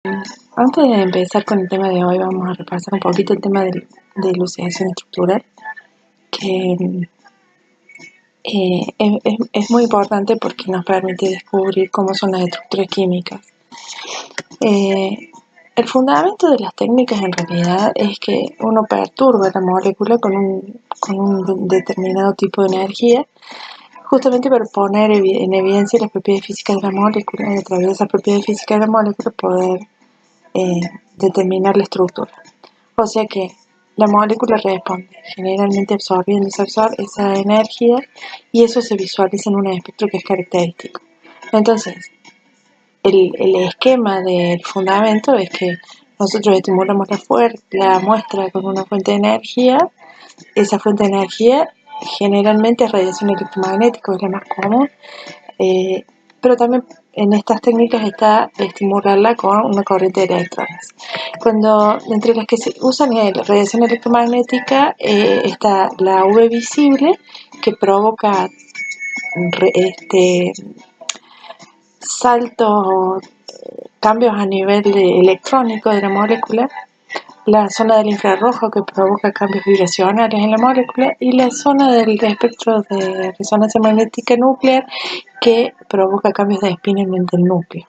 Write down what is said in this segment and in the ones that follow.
Antes de empezar con el tema de hoy, vamos a repasar un poquito el tema de elucidación estructural, que es muy importante porque nos permite descubrir cómo son las estructuras químicas. El fundamento de las técnicas en realidad es que uno perturba la molécula con un determinado tipo de energía, justamente para poner en evidencia las propiedades físicas de la molécula, y a través de esas propiedades físicas de la molécula poder determinar la estructura. O sea que la molécula responde generalmente absorbiendo esa energía, y eso se visualiza en un espectro que es característico. Entonces, el esquema del fundamento es que nosotros estimulamos la muestra con una fuente de energía. Esa fuente de energía generalmente es radiación electromagnética, es la más común, pero también en estas técnicas está estimularla con una corriente de electrones. Entre las que se usan la radiación electromagnética está la UV visible, que provoca saltos, cambios a nivel electrónico de la molécula, la zona del infrarrojo, que provoca cambios vibracionales en la molécula, y la zona del espectro de resonancia magnética nuclear, que provoca cambios de spin en el núcleo.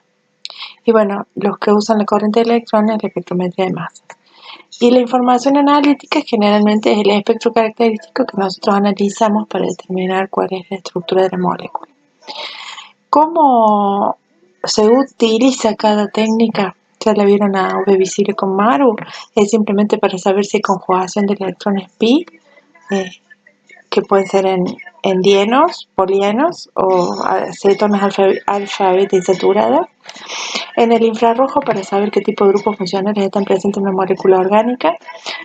Y bueno, los que usan la corriente de electrones es la espectrometría de masas. Y la información analítica generalmente es el espectro característico que nosotros analizamos para determinar cuál es la estructura de la molécula. ¿Cómo se utiliza cada técnica? Ya la vieron a UV visible con Maru. Es simplemente para saber si hay conjugación de electrones pi, que pueden ser en dienos, polienos o cetonas alfa, beta insaturadas. En el infrarrojo, para saber qué tipo de grupos funcionales están presentes en una molécula orgánica.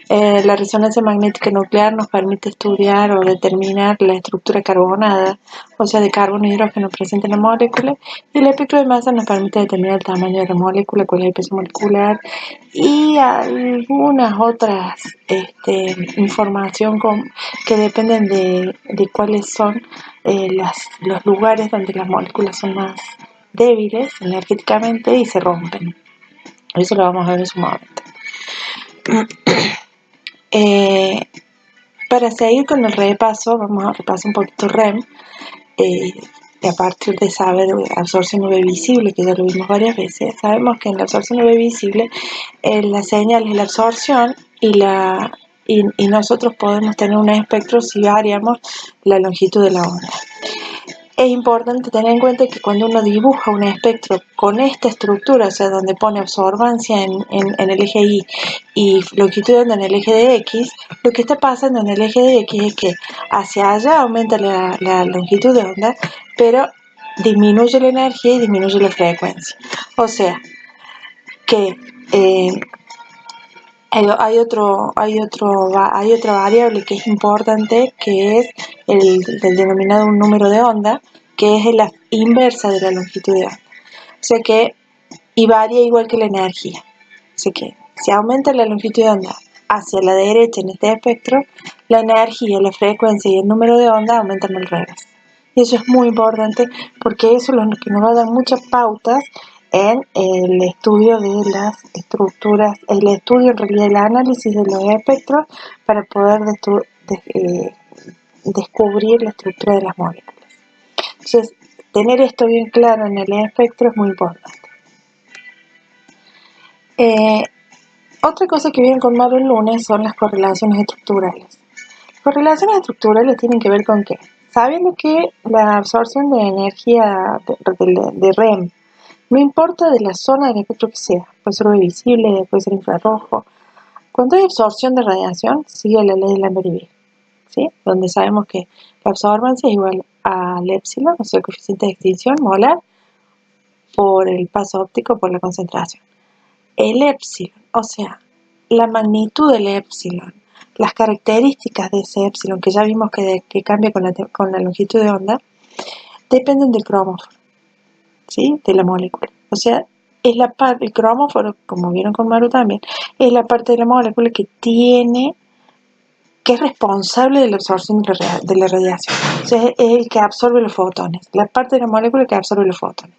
La resonancia magnética nuclear nos permite estudiar o determinar la estructura carbonada, o sea, de carbono y hidrógeno presente en la molécula. Y el espectro de masa nos permite determinar el tamaño de la molécula, cuál es el peso molecular y algunas otras información que dependen de cuáles son los lugares donde las moléculas son más débiles energéticamente y se rompen. Eso lo vamos a ver en su momento. Para seguir con el repaso, vamos a repasar un poquito REM, a partir de saber absorción UV visible, que ya lo vimos varias veces. Sabemos que en la absorción UV visible la señal es la absorción y nosotros podemos tener un espectro si variamos la longitud de la onda. Es importante tener en cuenta que cuando uno dibuja un espectro con esta estructura, o sea, donde pone absorbancia en el eje Y y longitud de onda en el eje de X, lo que está pasando en el eje de X es que hacia allá aumenta la longitud de onda, pero disminuye la energía y disminuye la frecuencia. O sea, que hay otra variable que es importante, que es el denominado número de onda, que es la inversa de la longitud de onda. O sea que, y varía igual que la energía. O sea que si aumenta la longitud de onda hacia la derecha en este espectro, la energía, la frecuencia y el número de onda aumentan al revés. Y eso es muy importante porque eso es lo que nos va a dar muchas pautas en el estudio de las estructuras, el estudio en realidad, el análisis de los espectros para poder descubrir la estructura de las moléculas. Entonces, tener esto bien claro en el espectro es muy importante. Otra cosa que viene con Maru el lunes son las correlaciones estructurales. Las correlaciones estructurales tienen que ver con qué. Sabiendo que la absorción de energía de REM, no importa de la zona del espectro que sea, puede ser visible, puede ser infrarrojo. Cuando hay absorción de radiación, sigue la ley de Lambert-Eaton, ¿sí? Donde sabemos que la absorbancia es igual al épsilon, o sea, el coeficiente de extinción molar, por el paso óptico por la concentración. El épsilon, o sea, la magnitud del épsilon, las características de ese épsilon, que ya vimos que cambia con la longitud de onda, dependen del cromóforo, ¿sí? De la molécula. O sea, es el cromóforo, como vieron con Maru también, es la parte de la molécula que tiene que es responsable de la absorción de la radiación. O sea, es el que absorbe los fotones, la parte de la molécula que absorbe los fotones.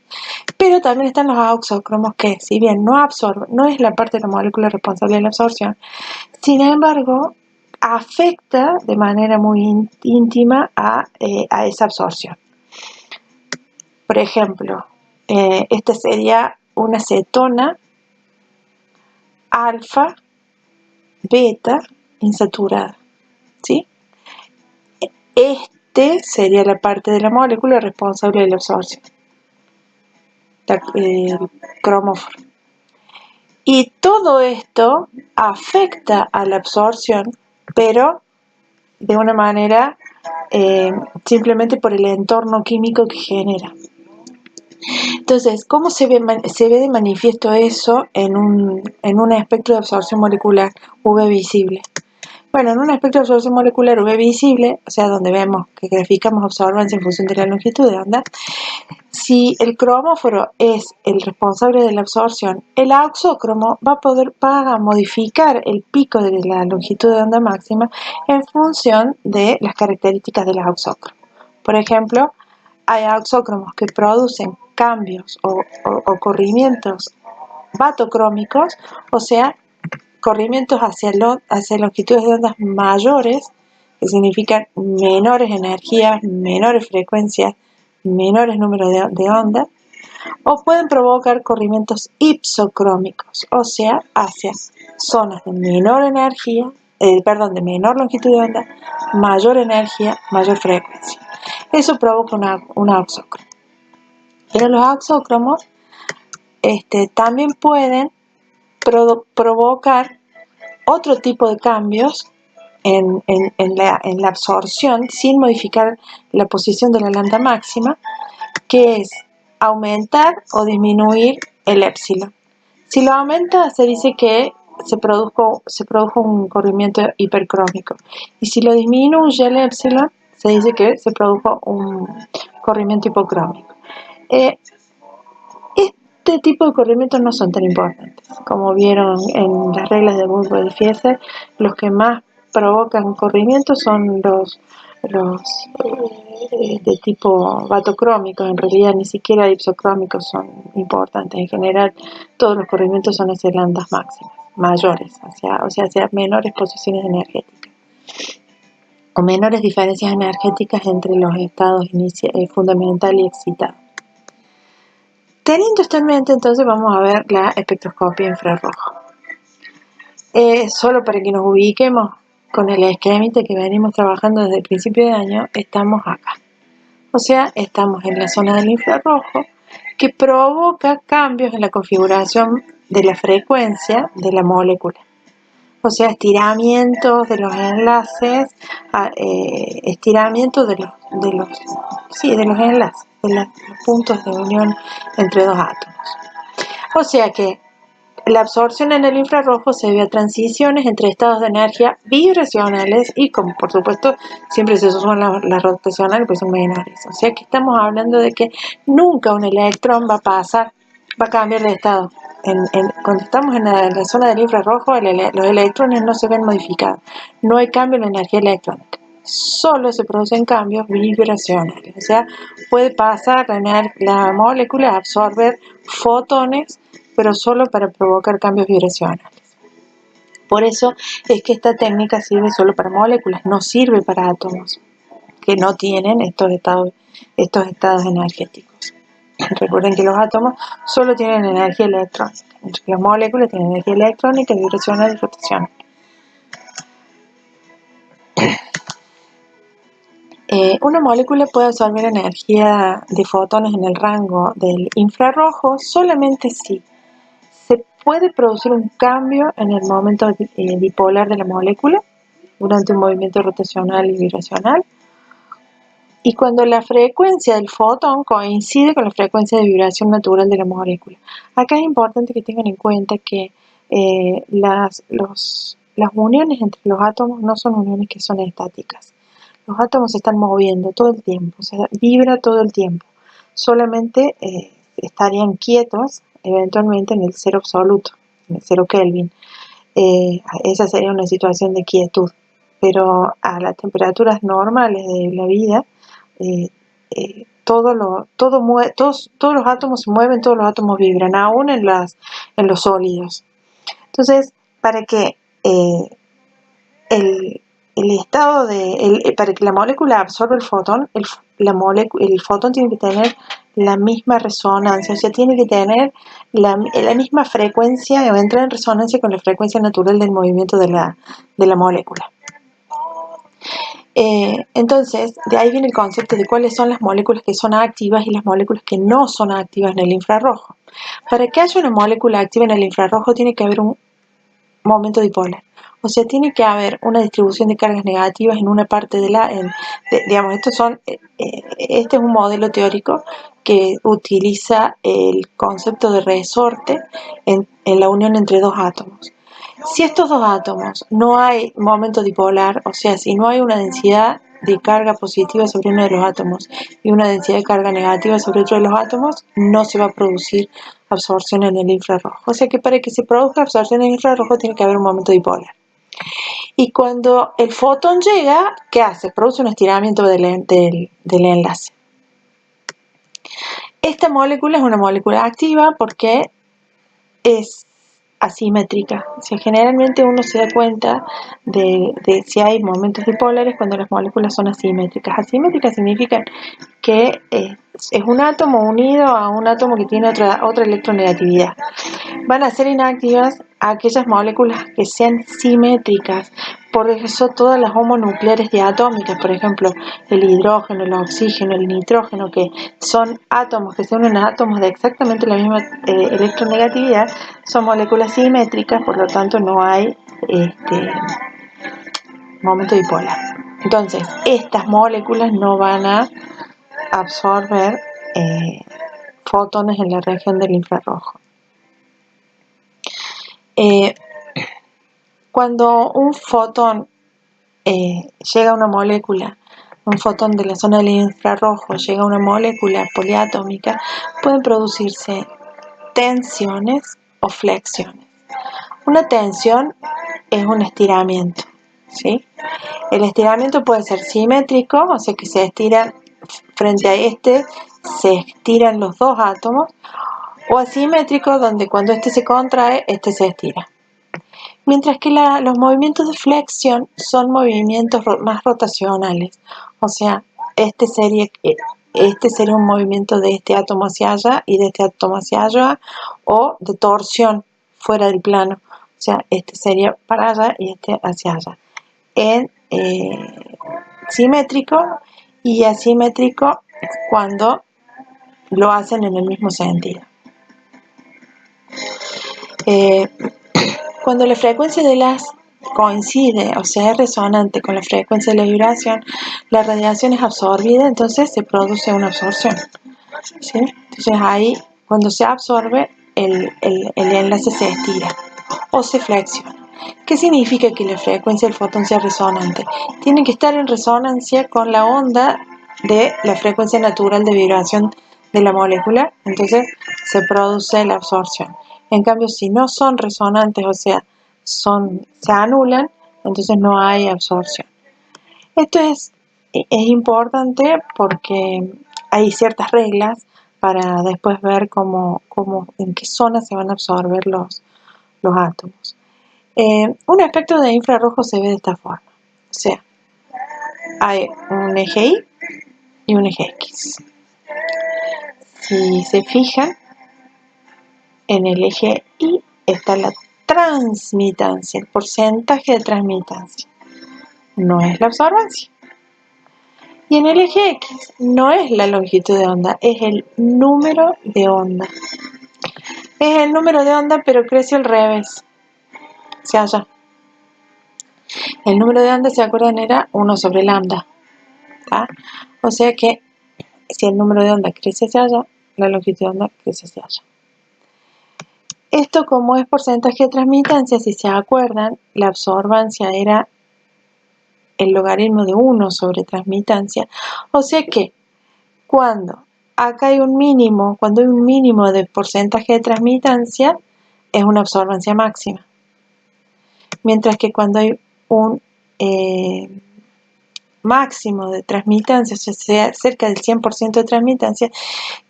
Pero también están los auxócromos que, si bien no absorben, no es la parte de la molécula responsable de la absorción, sin embargo, afecta de manera muy íntima a esa absorción. Por ejemplo, esta sería una cetona alfa, beta, insaturada, ¿sí? Este sería la parte de la molécula responsable de la absorción, el cromóforo. Y todo esto afecta a la absorción, pero de una manera simplemente por el entorno químico que genera. Entonces, ¿cómo se ve de manifiesto eso en un espectro de absorción molecular UV visible? Bueno, en un espectro de absorción molecular UV visible, o sea, donde vemos que graficamos absorbancia en función de la longitud de onda, si el cromóforo es el responsable de la absorción, el auxócromo va a modificar el pico de la longitud de onda máxima en función de las características del auxócromo. Por ejemplo, hay auxócromos que producen cambios o corrimientos batocrómicos, o sea, corrimientos hacia longitudes de ondas mayores, que significan menores energías, menores frecuencias, menores números de ondas, o pueden provocar corrimientos ipsocrómicos, o sea, hacia zonas de menor energía, de menor longitud de onda, mayor energía, mayor frecuencia. Eso provoca un auxócromo. Pero los auxócromos también pueden provocar otro tipo de cambios en la absorción sin modificar la posición de la lambda máxima, que es aumentar o disminuir el épsilon. Si lo aumenta, se dice que se produjo un corrimiento hipercrómico, y si lo disminuye el épsilon, se dice que se produjo un corrimiento hipocrómico. Este tipo de corrimientos no son tan importantes. Como vieron en las reglas de Burgos-Fieser, los que más provocan corrimientos son los de tipo batocrómicos. En realidad ni siquiera ipsocrómicos son importantes. En general todos los corrimientos son hacia lambdas máximas, mayores, hacia menores posiciones energéticas o menores diferencias energéticas entre los estados fundamental y excitado. Teniendo esto en mente, entonces vamos a ver la espectroscopia infrarroja. Solo para que nos ubiquemos con el esquemita que venimos trabajando desde el principio de año, estamos acá. O sea, estamos en la zona del infrarrojo, que provoca cambios en la configuración de la frecuencia de la molécula. O sea, estiramientos de los enlaces, estiramientos de los enlaces, de los puntos de unión entre dos átomos. O sea que la absorción en el infrarrojo se debe a transiciones entre estados de energía vibracionales y, como por supuesto, siempre se suman las rotacionales, pues son menores. O sea que estamos hablando de que nunca un electrón va a cambiar de estado. Cuando estamos en la zona del infrarrojo, los electrones no se ven modificados. No hay cambio en la energía electrónica. Solo se producen cambios vibracionales. O sea, puede pasar la molécula a absorber fotones, pero solo para provocar cambios vibracionales. Por eso es que esta técnica sirve solo para moléculas, no sirve para átomos que no tienen estos estados energéticos. Recuerden que los átomos solo tienen energía electrónica, mientras que las moléculas tienen energía electrónica, vibracional y rotacional. Una molécula puede absorber energía de fotones en el rango del infrarrojo solamente si se puede producir un cambio en el momento dipolar de la molécula durante un movimiento rotacional y vibracional, y cuando la frecuencia del fotón coincide con la frecuencia de vibración natural de la molécula. Acá es importante que tengan en cuenta que las uniones entre los átomos no son uniones que son estáticas. Los átomos se están moviendo todo el tiempo, o sea, vibra todo el tiempo. Solamente estarían quietos eventualmente en el cero absoluto, en el 0 Kelvin. Esa sería una situación de quietud. pero a las temperaturas normales de la vida, todos los átomos se mueven, todos los átomos vibran, aún en los sólidos. Entonces, para que para que la molécula absorba el fotón, el fotón tiene que tener la misma resonancia, o sea, tiene que tener la misma frecuencia, o entrar en resonancia con la frecuencia natural del movimiento de la molécula. Entonces, de ahí viene el concepto de cuáles son las moléculas que son activas y las moléculas que no son activas en el infrarrojo. Para que haya una molécula activa en el infrarrojo tiene que haber un momento dipolar. O sea, tiene que haber una distribución de cargas negativas en una parte digamos, este es un modelo teórico que utiliza el concepto de resorte en la unión entre dos átomos. Si estos dos átomos no hay momento dipolar, o sea, si no hay una densidad de carga positiva sobre uno de los átomos y una densidad de carga negativa sobre otro de los átomos, no se va a producir absorción en el infrarrojo. O sea que para que se produzca absorción en el infrarrojo tiene que haber un momento dipolar. Y cuando el fotón llega, ¿qué hace? Produce un estiramiento del enlace. Esta molécula es una molécula activa porque es asimétrica. O sea, generalmente uno se da cuenta de si hay momentos dipolares cuando las moléculas son asimétricas. Asimétricas significa que es un átomo unido a un átomo que tiene otra electronegatividad. Van a ser inactivas aquellas moléculas que sean simétricas. Por eso todas las homonucleares diatómicas, por ejemplo, el hidrógeno, el oxígeno, el nitrógeno, que son átomos que se unen a átomos de exactamente la misma electronegatividad, son moléculas simétricas, por lo tanto no hay momento dipolar. Entonces, estas moléculas no van a absorber fotones en la región del infrarrojo. Cuando un fotón llega a una molécula, un fotón de la zona del infrarrojo llega a una molécula poliatómica, pueden producirse tensiones o flexiones. Una tensión es un estiramiento, ¿sí? El estiramiento puede ser simétrico, o sea que se estiran frente a se estiran los dos átomos, o asimétrico, donde cuando se contrae, se estira. Mientras que los movimientos de flexión son movimientos más rotacionales, o sea, sería un movimiento de este átomo hacia allá y de este átomo hacia allá, o de torsión fuera del plano, o sea, sería para allá y hacia allá. En simétrico y asimétrico cuando lo hacen en el mismo sentido. Cuando la frecuencia de las coincide, o sea, es resonante con la frecuencia de la vibración, la radiación es absorbida, entonces se produce una absorción, ¿sí? Entonces ahí, cuando se absorbe, el enlace se estira o se flexiona. ¿Qué significa que la frecuencia del fotón sea resonante? Tiene que estar en resonancia con la onda de la frecuencia natural de vibración de la molécula, entonces se produce la absorción. En cambio, si no son resonantes, o sea, se anulan, entonces no hay absorción. Esto es importante porque hay ciertas reglas para después ver en qué zona se van a absorber los átomos. Un espectro de infrarrojo se ve de esta forma, o sea, hay un eje Y y un eje X. Si se fijan, en el eje Y está la transmitancia, el porcentaje de transmitancia, no es la absorbancia. Y en el eje X no es la longitud de onda, es el número de onda. Es el número de onda, pero crece al revés, hacia allá. El número de onda, ¿se acuerdan? Era 1 sobre lambda. ¿tá? O sea que si el número de onda crece hacia allá, la longitud de onda crece hacia allá. Esto, como es porcentaje de transmitancia, si se acuerdan, la absorbancia era el logaritmo de 1 sobre transmitancia. O sea que cuando hay un mínimo de porcentaje de transmitancia, es una absorbancia máxima. Mientras que cuando hay un máximo de transmitancia, o sea, cerca del 100% de transmitancia,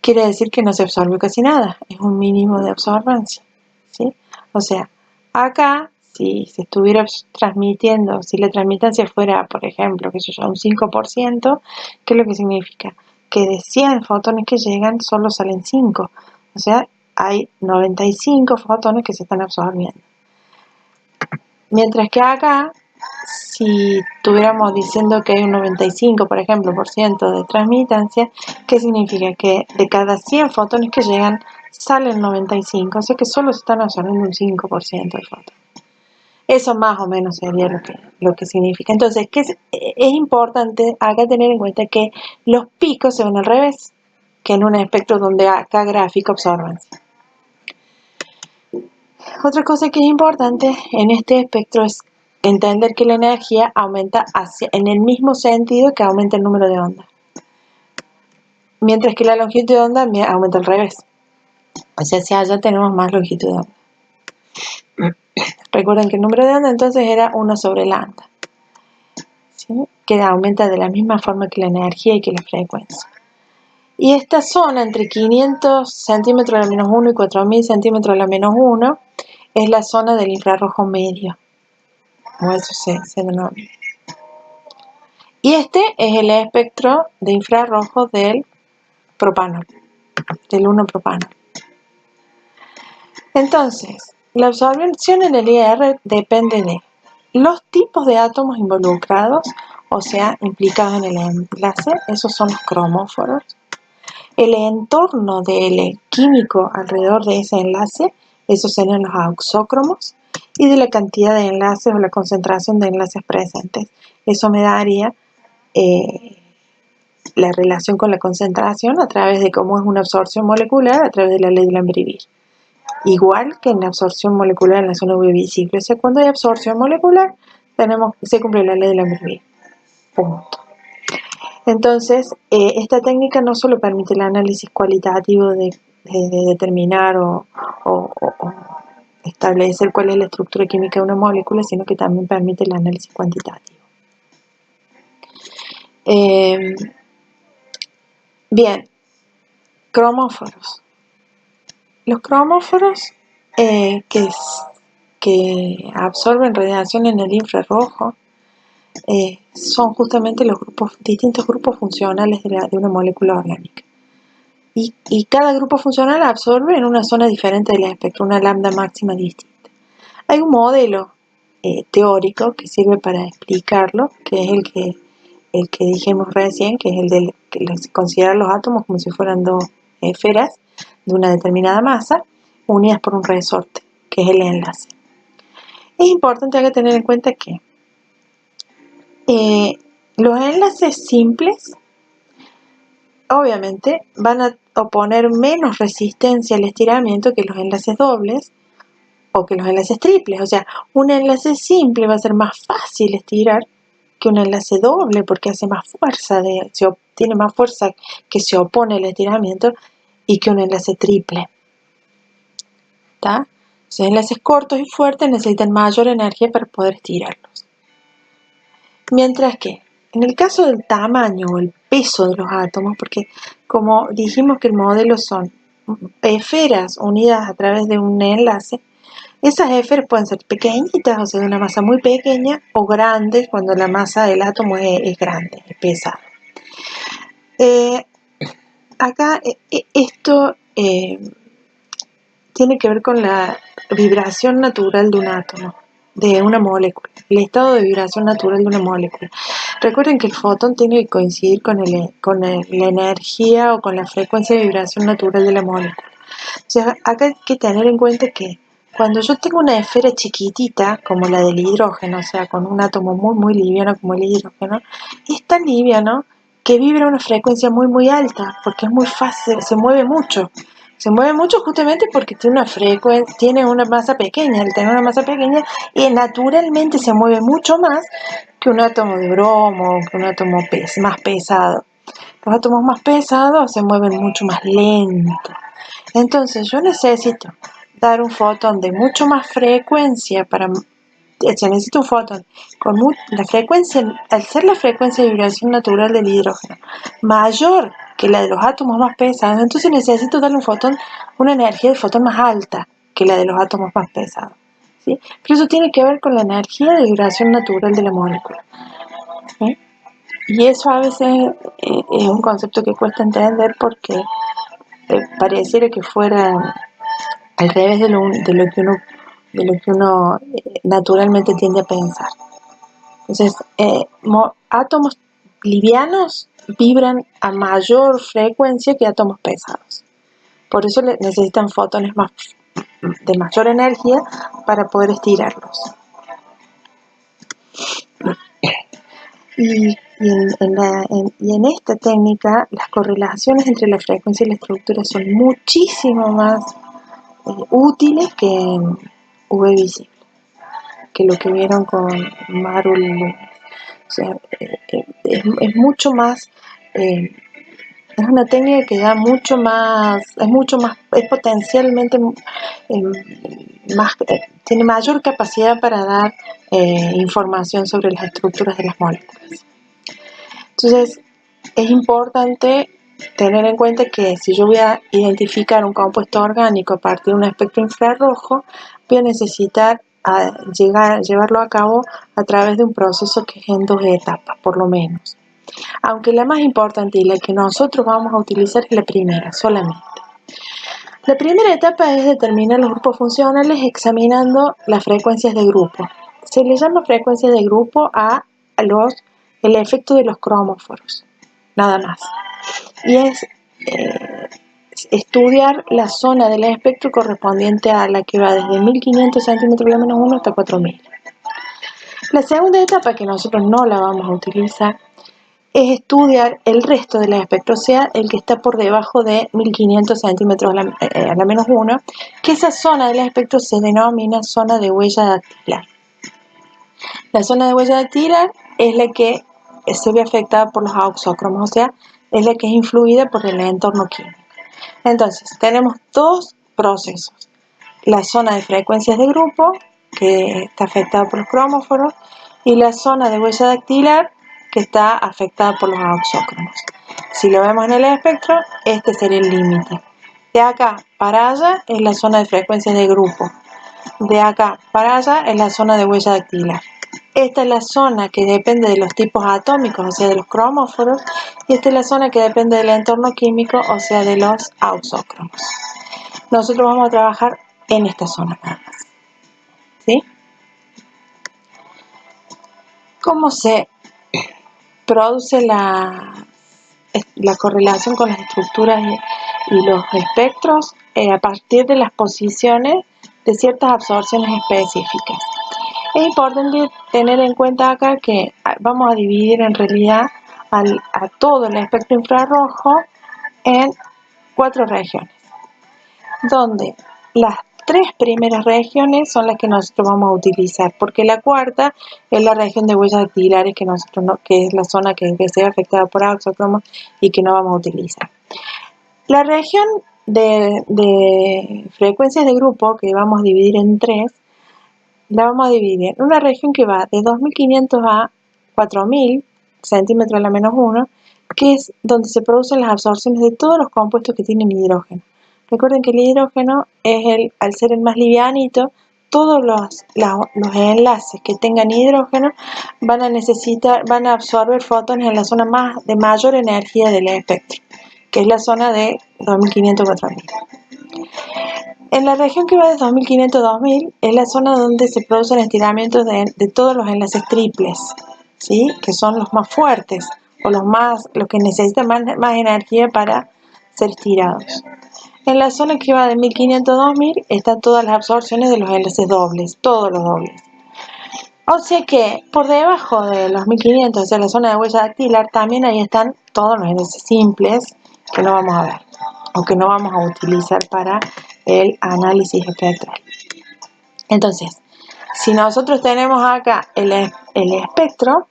quiere decir que no se absorbe casi nada, es un mínimo de absorbancia, ¿sí? O sea, acá, si se estuviera transmitiendo, si la transmitancia fuera, por ejemplo, que yo, un 5%, ¿qué es lo que significa? Que de 100 fotones que llegan, solo salen 5, o sea, hay 95 fotones que se están absorbiendo. Mientras que acá, si estuviéramos diciendo que hay un 95, por ejemplo, por ciento de transmitancia, ¿qué significa? Que de cada 100 fotones que llegan, salen 95, o sea que solo se están absorbiendo un 5% de fotones. Eso más o menos sería lo que significa. Entonces, es importante acá tener en cuenta que los picos se ven al revés, que en un espectro donde acá gráfico absorbancia. Otra cosa que es importante en este espectro es entender que la energía aumenta en el mismo sentido que aumenta el número de ondas, mientras que la longitud de onda aumenta al revés. O sea, si allá tenemos más longitud de onda. Recuerden que el número de onda entonces era 1 sobre lambda, ¿sí? Que aumenta de la misma forma que la energía y que la frecuencia. Y esta zona entre 500 centímetros a la menos 1 y 4000 centímetros a la menos 1 es la zona del infrarrojo medio, o eso se denomina. Y este es el espectro de infrarrojo del propanol, del 1-propanol. Entonces, la absorción en el IR depende de los tipos de átomos involucrados, o sea, implicados en el enlace, esos son los cromóforos, el entorno del químico alrededor de ese enlace, esos serían los auxócromos, y de la cantidad de enlaces o la concentración de enlaces presentes. Eso me daría la relación con la concentración a través de cómo es una absorción molecular a través de la ley de Lambert-Eaton. Igual que en la absorción molecular en la zona UV visible. O sea, cuando hay absorción molecular, se cumple la ley de Lambert-Eaton. Punto. Entonces, esta técnica no solo permite el análisis cualitativo de determinar o establecer cuál es la estructura química de una molécula, sino que también permite el análisis cuantitativo. Bien, cromóforos. Los cromóforos que absorben radiación en el infrarrojo son justamente los distintos grupos funcionales de una molécula orgánica. Y cada grupo funcional absorbe en una zona diferente del espectro, una lambda máxima distinta. Hay un modelo teórico que sirve para explicarlo, que es el que dijimos recién, que es el de considerar los átomos como si fueran dos esferas de una determinada masa, unidas por un resorte, que es el enlace. Es importante acá tener en cuenta que los enlaces simples obviamente van a oponer menos resistencia al estiramiento que los enlaces dobles o que los enlaces triples. O sea, un enlace simple va a ser más fácil estirar que un enlace doble porque hace más fuerza, tiene más fuerza que se opone al estiramiento y que un enlace triple. ¿Está? Los enlaces cortos y fuertes necesitan mayor energía para poder estirarlos. Mientras que en el caso del tamaño o el peso de los átomos, porque como dijimos que el modelo son esferas unidas a través de un enlace, esas esferas pueden ser pequeñitas, o sea, de una masa muy pequeña, o grandes cuando la masa del átomo es grande, es pesada. Acá esto tiene que ver con la vibración natural de un átomo, de una molécula, el estado de vibración natural de una molécula. Recuerden que el fotón tiene que coincidir con la energía o con la frecuencia de vibración natural de la molécula. O sea, acá hay que tener en cuenta que cuando yo tengo una esfera chiquitita, como la del hidrógeno, o sea, con un átomo muy, muy liviano como el hidrógeno, es tan liviano que vibra a una frecuencia muy, muy alta, porque es muy fácil, se mueve mucho. Se mueve mucho justamente porque tiene una masa pequeña. Al tener una masa pequeña, naturalmente se mueve mucho más que un átomo de bromo, que un átomo más pesado. Los átomos más pesados se mueven mucho más lento. Entonces yo necesito dar un fotón de mucho más frecuencia para se necesita un fotón con la frecuencia, al ser la frecuencia de vibración natural del hidrógeno mayor que la de los átomos más pesados, entonces necesito darle un fotón, una energía de fotón más alta que la de los átomos más pesados, ¿sí? Pero eso tiene que ver con la energía de vibración natural de la molécula, ¿sí? Y eso a veces es un concepto que cuesta entender porque pareciera que fuera al revés de lo que uno naturalmente tiende a pensar. Entonces, átomos livianos vibran a mayor frecuencia que átomos pesados. Por eso necesitan fotones de mayor energía para poder estirarlos. Y en esta técnica, las correlaciones entre la frecuencia y la estructura son muchísimo más útiles que en UV visible, que lo que vieron con Marul. O sea, es mucho más, es una técnica que da mucho más, es potencialmente tiene mayor capacidad para dar información sobre las estructuras de las moléculas. Entonces, es importante tener en cuenta que si yo voy a identificar un compuesto orgánico a partir de un espectro infrarrojo, voy a necesitar llevarlo a cabo a través de un proceso que es en 2 etapas, por lo menos. Aunque la más importante y la que nosotros vamos a utilizar es la primera solamente. La primera etapa es determinar los grupos funcionales examinando las frecuencias de grupo. Se le llama frecuencias de grupo el efecto de los cromóforos, nada más. Y es estudiar la zona del espectro correspondiente a la que va desde 1500 centímetros la menos 1 hasta 4000. La segunda etapa, que nosotros no la vamos a utilizar, es estudiar el resto del espectro, o sea, el que está por debajo de 1500 centímetros a la menos 1, que esa zona del espectro se denomina zona de huella dactilar. La zona de huella dactilar es la que se ve afectada por los auxócromos, o sea, es la que es influida por el entorno químico. Entonces, tenemos 2 procesos. La zona de frecuencias de grupo, que está afectada por los cromóforos, y la zona de huella dactilar, que está afectada por los auxócromos. Si lo vemos en el espectro, este sería el límite. De acá para allá es la zona de frecuencias de grupo. De acá para allá es la zona de huella dactilar. Esta es la zona que depende de los tipos atómicos, o sea, de los cromóforos, y esta es la zona que depende del entorno químico, o sea, de los auxócromos. Nosotros vamos a trabajar en esta zona nada más, ¿sí? ¿Cómo se produce la correlación con las estructuras y los espectros? A partir de las posiciones de ciertas absorciones específicas. Es importante tener en cuenta acá que vamos a dividir en realidad a todo el espectro infrarrojo en 4 regiones, donde las 3 primeras regiones son las que nosotros vamos a utilizar, porque la cuarta es la región de huellas dactilares que es la zona que se ve afectada por auxócromos y que no vamos a utilizar. La región de frecuencias de grupo, que vamos a dividir en 3, la vamos a dividir en una región que va de 2500 a 4000 centímetros a la menos 1, que es donde se producen las absorciones de todos los compuestos que tienen hidrógeno. Recuerden que el hidrógeno es al ser el más livianito, todos los enlaces que tengan hidrógeno van a absorber fotones en la zona de mayor energía del espectro, que es la zona de 2500 a 4000. En la región que va de 2500 a 2000 es la zona donde se producen estiramientos de todos los enlaces triples, ¿sí? Que son los más fuertes o los que necesitan más energía para ser estirados. En la zona que va de 1500 a 2000 están todas las absorciones de los enlaces dobles, todos los dobles. O sea que por debajo de los 1500, o sea, la zona de huella dactilar, también ahí están todos los enlaces simples que no vamos a ver o que no vamos a utilizar para el análisis espectral. Entonces, si nosotros tenemos acá el espectro,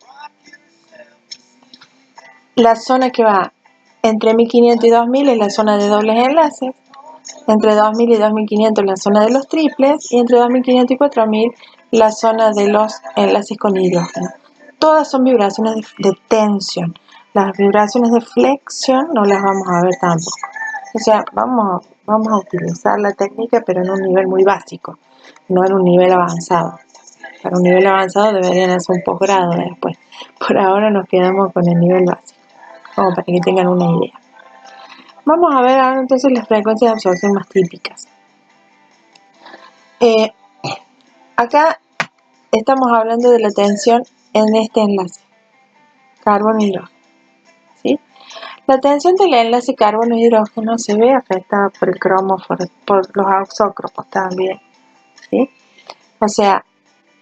la zona que va entre 1500 y 2000 es la zona de dobles enlaces, entre 2000 y 2500 la zona de los triples, y entre 2500 y 4000 la zona de los enlaces con hidrógeno. Todas son vibraciones de tensión. Las vibraciones de flexión no las vamos a ver tampoco. O sea, vamos a utilizar la técnica, pero en un nivel muy básico, no en un nivel avanzado. Para un nivel avanzado deberían hacer un posgrado después. Por ahora nos quedamos con el nivel básico, como para que tengan una idea. Vamos a ver ahora entonces las frecuencias de absorción más típicas. Acá estamos hablando de la tensión en este enlace, carbono-hidrógeno. ¿Sí? La tensión del enlace carbono-hidrógeno se ve afectada por el cromóforo, por los auxócromos también. ¿Sí? O sea,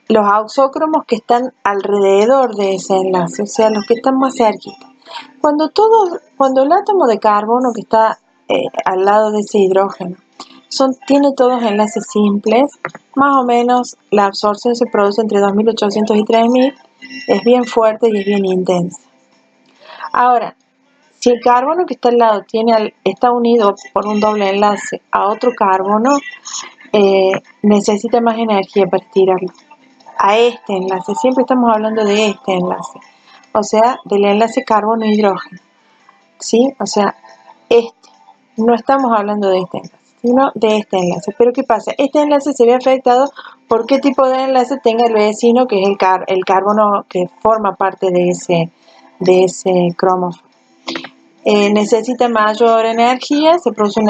los auxócromos que están alrededor de ese enlace, o sea, los que están más cerquita. Cuando el átomo de carbono que está al lado de ese hidrógeno tiene todos enlaces simples, más o menos la absorción se produce entre 2800 y 3000, es bien fuerte y es bien intensa. Ahora, si el carbono que está al lado está unido por un doble enlace a otro carbono, necesita más energía para estirarlo. A este enlace, siempre estamos hablando de este enlace, o sea, del enlace carbono-hidrógeno, ¿sí? O sea, no estamos hablando de este enlace, sino de este enlace. Pero ¿qué pasa? Este enlace se ve afectado por qué tipo de enlace tenga el vecino, que es el carbono que forma parte de ese cromóforo. Necesita mayor energía, se produce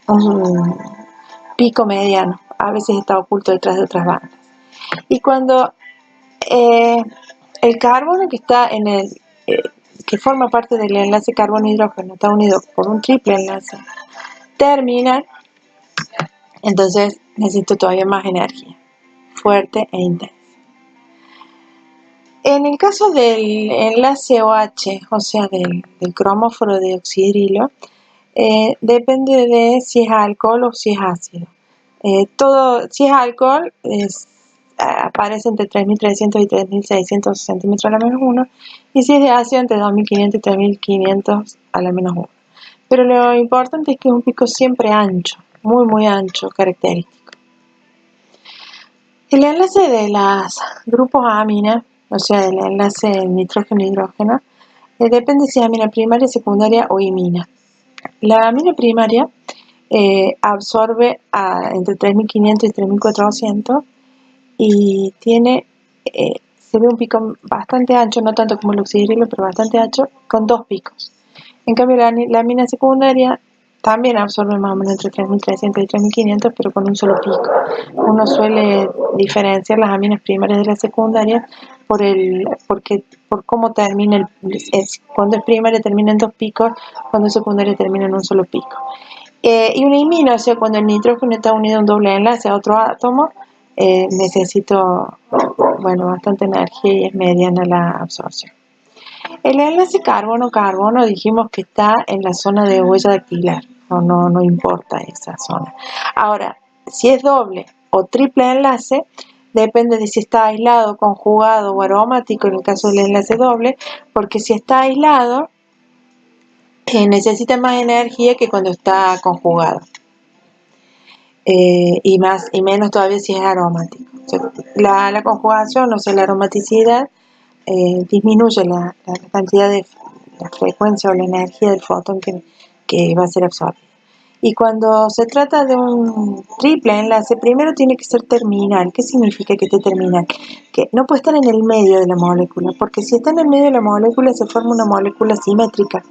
un pico mediano, a veces está oculto detrás de otras bandas. Y cuando el carbono que está que forma parte del enlace carbono-hidrógeno está unido por un triple enlace terminal, entonces necesito todavía más energía, fuerte e intensa. En el caso del enlace OH, o sea, del cromóforo de oxidrilo, depende de si es alcohol o si es ácido. Si es alcohol, aparece entre 3300 y 3600 centímetros a la menos 1, y si es de ácido, entre 2500 y 3500 a la menos 1. Pero lo importante es que es un pico siempre ancho, muy muy ancho, característico. El enlace de los grupos amina, o sea, del enlace nitrógeno-hidrógeno, depende si es amina primaria, secundaria o imina. La amina primaria absorbe entre 3500 y 3400 y se ve un pico bastante ancho, no tanto como el oxidrilo, pero bastante ancho, con dos picos. En cambio, la amina secundaria también absorbe más o menos entre 3300 y 3500, pero con un solo pico. Uno suele diferenciar las aminas primarias de las secundarias por cómo termina, cuando es primaria termina en dos picos, cuando es secundaria termina en un solo pico. Y una imina, o sea, cuando el nitrógeno está unido a un doble enlace a otro átomo, necesito bastante energía y es mediana la absorción. El enlace carbono-carbono dijimos que está en la zona de huella dactilar, no importa esa zona. Ahora, si es doble o triple enlace, depende de si está aislado, conjugado o aromático en el caso del enlace doble, porque si está aislado, necesita más energía que cuando está conjugado. Y menos todavía si es aromático. O sea, la conjugación, o sea, la aromaticidad, disminuye la cantidad de la frecuencia o la energía del fotón que va a ser absorbida. Y cuando se trata de un triple enlace, primero tiene que ser terminal. ¿Qué significa que esté terminal? Que no puede estar en el medio de la molécula, porque si está en el medio de la molécula se forma una molécula simétrica.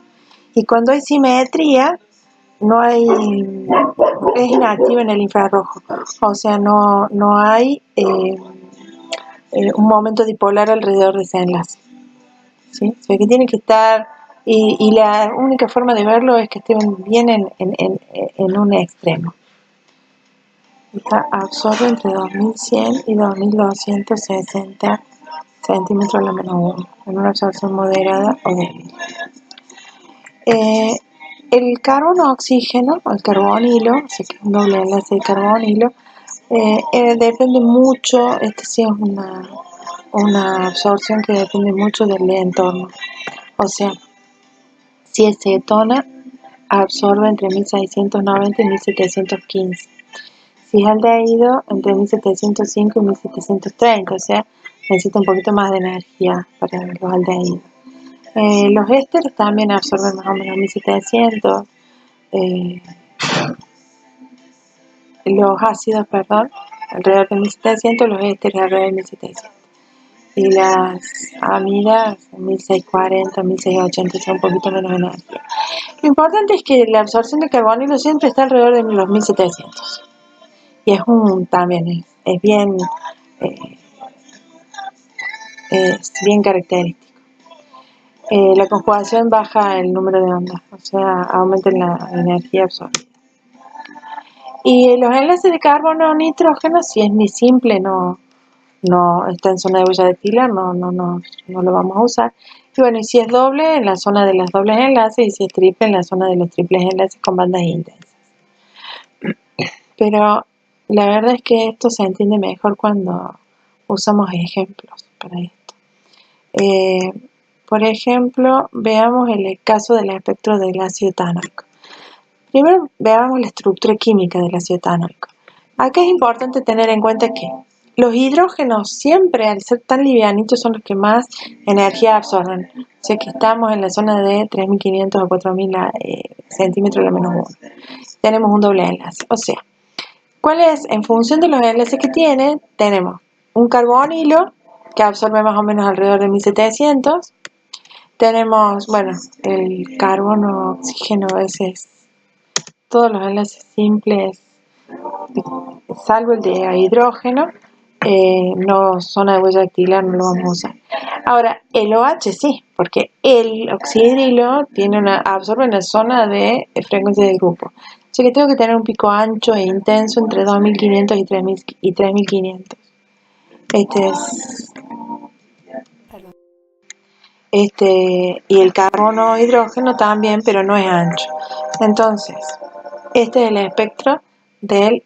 Y cuando hay simetría, es inactivo en el infrarrojo, o sea, no hay un momento dipolar alrededor de ese enlace, ¿sí? O sea, que tiene que estar, y la única forma de verlo es que esté bien en un extremo. Absorbe entre 2100 y 2260 centímetros a la menos 1, en una absorción moderada o débil. El carbono-oxígeno, o el carbonilo, así que es un doble enlace de carbonilo, depende mucho, sí es una absorción que depende mucho del entorno. O sea, si es cetona, absorbe entre 1690 y 1715. Cisaldehído entre 1705 y 1730, o sea, necesita un poquito más de energía para los aldehídos. Los ésteres también absorben más o menos 1700. Los ácidos, perdón, alrededor de 1700, los ésteres alrededor de 1700. Y las amidas 1640, 1680, son un poquito menos energía. Lo importante es que la absorción de carbonilo siempre está alrededor de los 1700. Y también es bien, característico. La conjugación baja el número de ondas, o sea, aumenta la energía absorbida. Y los enlaces de carbono nitrógeno, si es ni simple, no está en zona de huella dactilar, no lo vamos a usar. Y bueno, y si es doble, en la zona de los dobles enlaces, y si es triple, en la zona de los triples enlaces con bandas intensas. Pero la verdad es que esto se entiende mejor cuando usamos ejemplos para esto. Por ejemplo, veamos el caso del espectro del ácido etanoico. Primero veamos la estructura química del ácido etanoico. Acá es importante tener en cuenta que los hidrógenos siempre, al ser tan livianitos, son los que más energía absorben. O sea que estamos en la zona de 3500 o 4000 centímetros a la menos 1. Tenemos un doble enlace. O sea, ¿cuál es? En función de los enlaces que tiene, tenemos un carbonilo que absorbe más o menos alrededor de 1700. Tenemos, bueno, el carbono, oxígeno, a veces todos los enlaces simples, salvo el de hidrógeno, no zona de huella dactilar, no lo vamos a usar. Ahora, el OH sí, porque el oxidrilo absorbe una zona de frecuencia de grupo. Así que tengo que tener un pico ancho e intenso entre 2500 y 3500. Y el carbono hidrógeno también, pero no es ancho. Entonces, este es el espectro del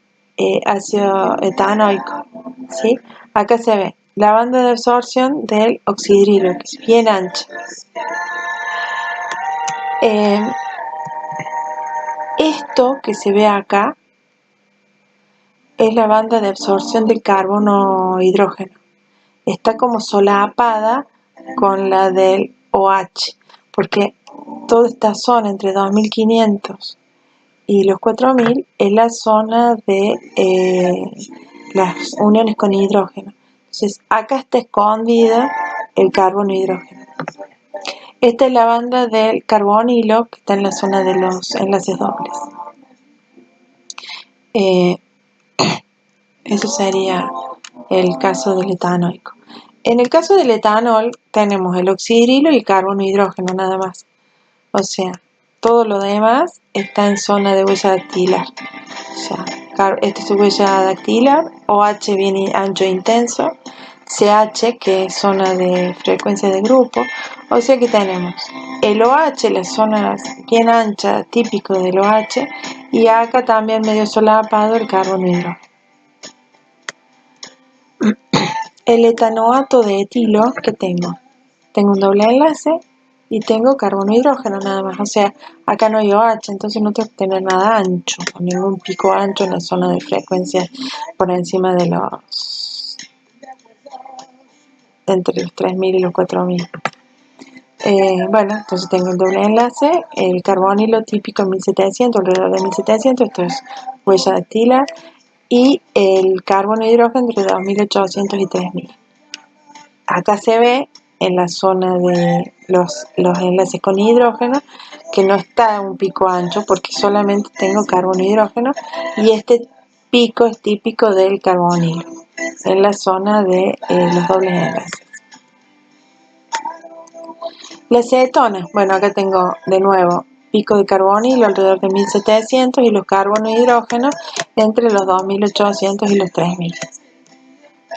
ácido etanoico, ¿sí? Acá se ve la banda de absorción del oxidrilo, que es bien ancha. Esto que se ve acá es la banda de absorción del carbono hidrógeno. Está como solapada con la del OH, porque toda esta zona entre 2500 y los 4000 es la zona de las uniones con hidrógeno. Entonces acá está escondida el carbono hidrógeno. Esta es la banda del carbonilo que está en la zona de los enlaces dobles. Eso sería el caso del etanoico. En el caso del etanol tenemos el oxidrilo y el carbono hidrógeno nada más. O sea, todo lo demás está en zona de huella dactilar. O sea, esta es su huella dactilar, OH bien ancho e intenso, CH que es zona de frecuencia de grupo. O sea que tenemos el OH, las zonas bien anchas, típico del OH, y acá también medio solapado el carbono hidrógeno. El etanoato de etilo que tengo un doble enlace y tengo carbono hidrógeno nada más, o sea, acá no hay OH, entonces no tengo que tener nada ancho, o ningún pico ancho en la zona de frecuencia por encima de entre los 3000 y los 4000. Bueno, entonces tengo el doble enlace, el carbonilo típico en 1700, alrededor de 1700, esto es huella dactilar, y el carbono hidrógeno entre 2800 y 3000. Acá se ve en la zona de los enlaces con hidrógeno que no está un pico ancho porque solamente tengo carbono y hidrógeno, y este pico es típico del carbonilo en la zona de los dobles enlaces. Las cetonas, bueno, acá tengo de nuevo pico de carbonilo alrededor de 1700 y los carbonos y hidrógenos entre los 2800 y los 3000.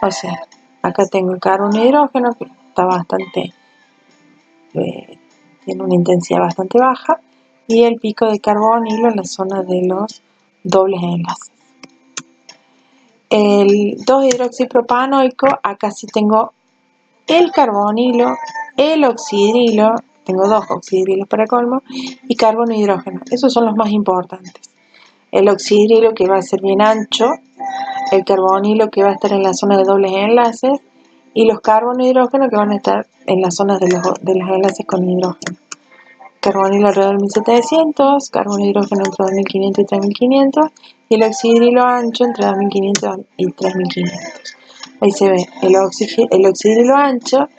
O sea, acá tengo el carbono y hidrógeno que está bastante, tiene una intensidad bastante baja, y el pico de carbonilo en la zona de los dobles enlaces. El 2-hidroxipropanoico, acá sí tengo el carbonilo, el oxidrilo, tengo dos oxidrilos para colmo, y carbono y hidrógeno. Esos son los más importantes. El oxidrilo que va a ser bien ancho, el carbonilo que va a estar en la zona de dobles enlaces y los carbono e hidrógeno que van a estar en las zonas de los enlaces con hidrógeno. Carbonilo alrededor de 1700, carbono e hidrógeno entre 2500 y 3500 y el oxidrilo ancho entre 2500 y 3500. Ahí se ve el oxidrilo ancho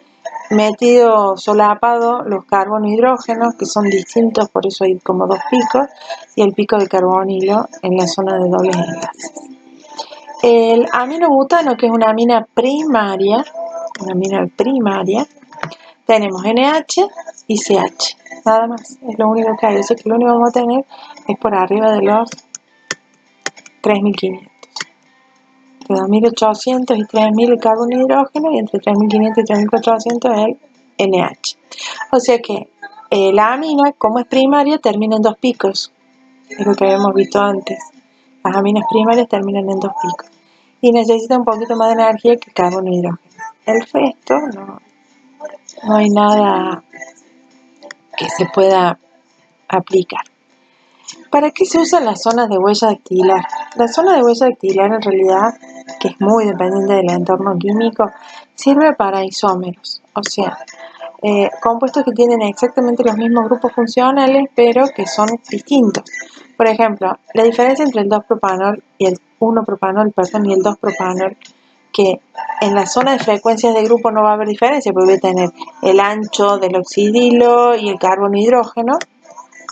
metido solapado los carbono e hidrógenos que son distintos, por eso hay como dos picos, y el pico de carbonilo en la zona de dobles enlaces. El aminobutano, que es una amina primaria, tenemos NH y CH, nada más, es lo único que hay. O sea que lo único que vamos a tener es por arriba de los 3500. Entre 2800 y 3000 el carbono y hidrógeno, y entre 3500 y 3400 el NH. O sea que la amina, como es primaria, termina en dos picos, es lo que habíamos visto antes. Las aminas primarias terminan en dos picos y necesita un poquito más de energía que el carbono y hidrógeno. El resto no hay nada que se pueda aplicar. ¿Para qué se usan las zonas de huella dactilar? La zona de huella dactilar, en realidad, que es muy dependiente del entorno químico, sirve para isómeros, o sea, compuestos que tienen exactamente los mismos grupos funcionales, pero que son distintos. Por ejemplo, la diferencia entre el 2-propanol y el 1-propanol, y el 2-propanol, que en la zona de frecuencias de grupo no va a haber diferencia, porque voy a tener el ancho del oxidrilo y el carbono hidrógeno,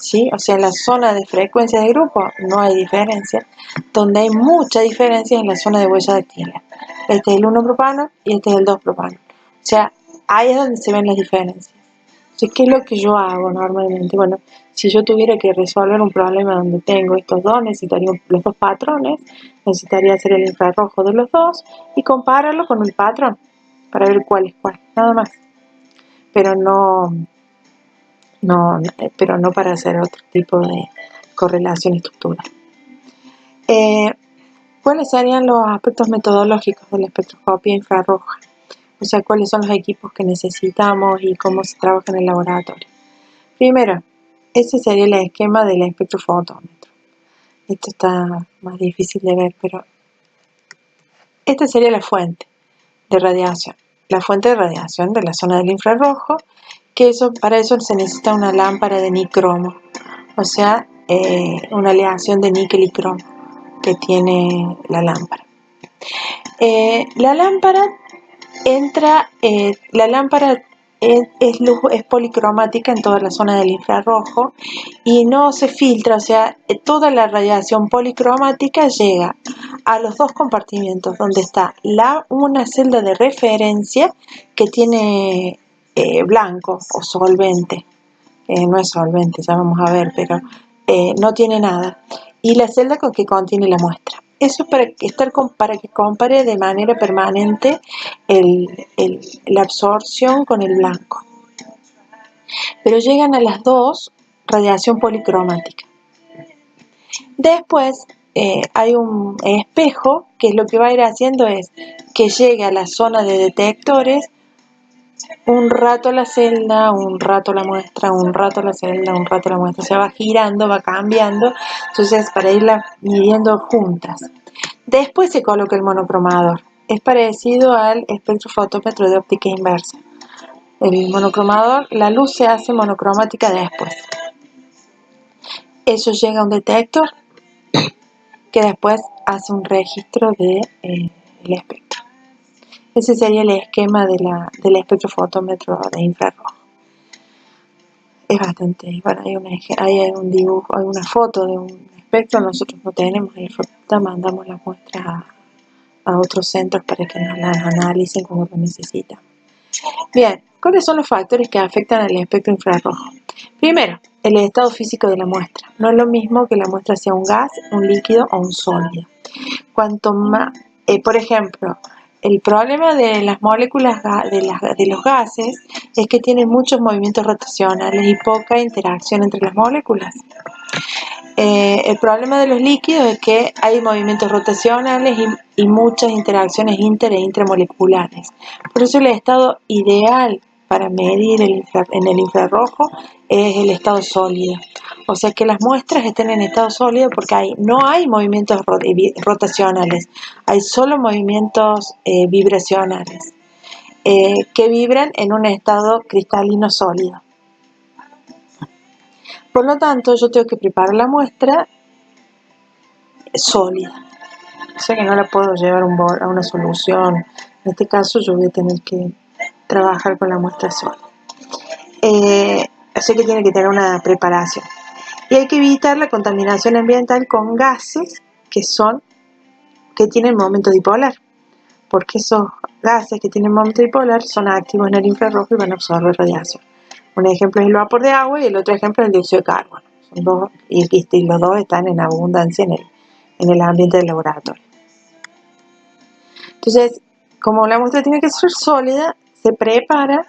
¿sí? O sea, en la zona de frecuencias de grupo no hay diferencia. Donde hay mucha diferencia es en la zona de huella dactilar. Este es el 1-propanol y este es el 2-propanol. O sea, ahí es donde se ven las diferencias. Entonces, ¿qué es lo que yo hago normalmente? Bueno, si yo tuviera que resolver un problema donde tengo estos dos, necesitaría los dos patrones, necesitaría hacer el infrarrojo de los dos y compararlo con el patrón para ver cuál es cuál, nada más. Pero no para hacer otro tipo de correlación estructural. ¿Cuáles serían los aspectos metodológicos de la espectroscopía infrarroja? O sea, cuáles son los equipos que necesitamos y cómo se trabaja en el laboratorio. Primero, ese sería el esquema del espectrofotómetro. Esto está más difícil de ver, pero esta sería la fuente de radiación. La fuente de radiación de la zona del infrarrojo, que para eso se necesita una lámpara de nicromo, o sea, una aleación de níquel y cromo que tiene la lámpara. La lámpara es policromática en toda la zona del infrarrojo y no se filtra, o sea, toda la radiación policromática llega a los dos compartimientos donde está una celda de referencia que tiene blanco o solvente, no es solvente, ya vamos a ver, pero no tiene nada, y la celda que contiene la muestra. Eso es para que compare de manera permanente la absorción con el blanco. Pero llegan a las dos radiación policromática. Después hay un espejo que lo que va a ir haciendo es que llegue a la zona de detectores un rato la celda, un rato la muestra, un rato la celda, un rato la muestra. Se va girando, va cambiando, entonces para irla midiendo juntas. Después se coloca el monocromador. Es parecido al espectrofotómetro de óptica inversa. El monocromador, la luz se hace monocromática después. Eso llega a un detector que después hace un registro del espectro. Ese sería el esquema del espectrofotómetro de infrarrojo. Es bastante, bueno, hay un dibujo, hay una foto de un espectro, nosotros no tenemos la foto, mandamos la muestra a otros centros para que nos las analicen como lo necesitan. Bien, ¿cuáles son los factores que afectan al espectro infrarrojo? Primero, el estado físico de la muestra. No es lo mismo que la muestra sea un gas, un líquido o un sólido. Cuanto más, por ejemplo, el problema de las moléculas de los gases es que tienen muchos movimientos rotacionales y poca interacción entre las moléculas. El problema de los líquidos es que hay movimientos rotacionales y muchas interacciones inter e intramoleculares. Por eso el estado ideal para medir en el infrarrojo es el estado sólido. O sea que las muestras estén en estado sólido porque no hay movimientos rotacionales, hay solo movimientos vibracionales que vibran en un estado cristalino sólido. Por lo tanto, yo tengo que preparar la muestra sólida. O sea que no la puedo llevar a una solución. En este caso yo voy a tener que trabajar con la muestra sólida. Así que tiene que tener una preparación. Y hay que evitar la contaminación ambiental con gases que tienen momento dipolar. Porque esos gases que tienen momento dipolar son activos en el infrarrojo y van a absorber radiación. Un ejemplo es el vapor de agua y el otro ejemplo es el dióxido de carbono. Son dos, y los dos están en abundancia en el ambiente del laboratorio. Entonces, como la muestra tiene que ser sólida, se prepara,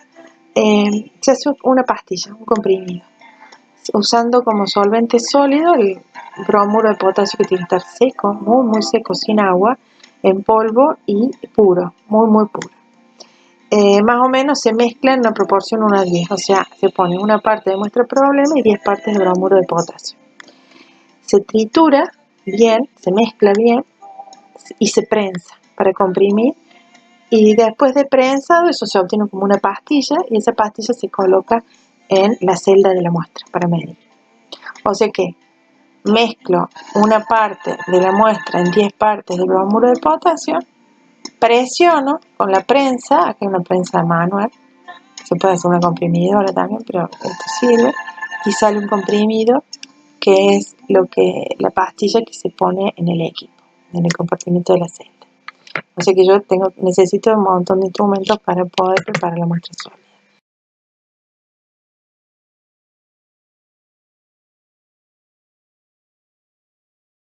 se hace una pastilla, un comprimido, usando como solvente sólido el bromuro de potasio, que tiene que estar seco, muy muy seco, sin agua, en polvo y puro, muy muy puro. Más o menos se mezcla en una proporción 1:10, o sea, se pone una parte de muestra problema y 10 partes de bromuro de potasio. Se tritura bien, se mezcla bien y se prensa para comprimir, y después de prensado eso se obtiene como una pastilla y esa pastilla se coloca en la celda de la muestra para medir. O sea que mezclo una parte de la muestra en 10 partes de bromuro de potasio, presiono con la prensa, aquí hay una prensa manual, se puede hacer una comprimidora también, pero esto sirve, y sale un comprimido que es la pastilla que se pone en el equipo, en el compartimento de la celda. O sea que yo necesito un montón de instrumentos para poder preparar la muestra sólida.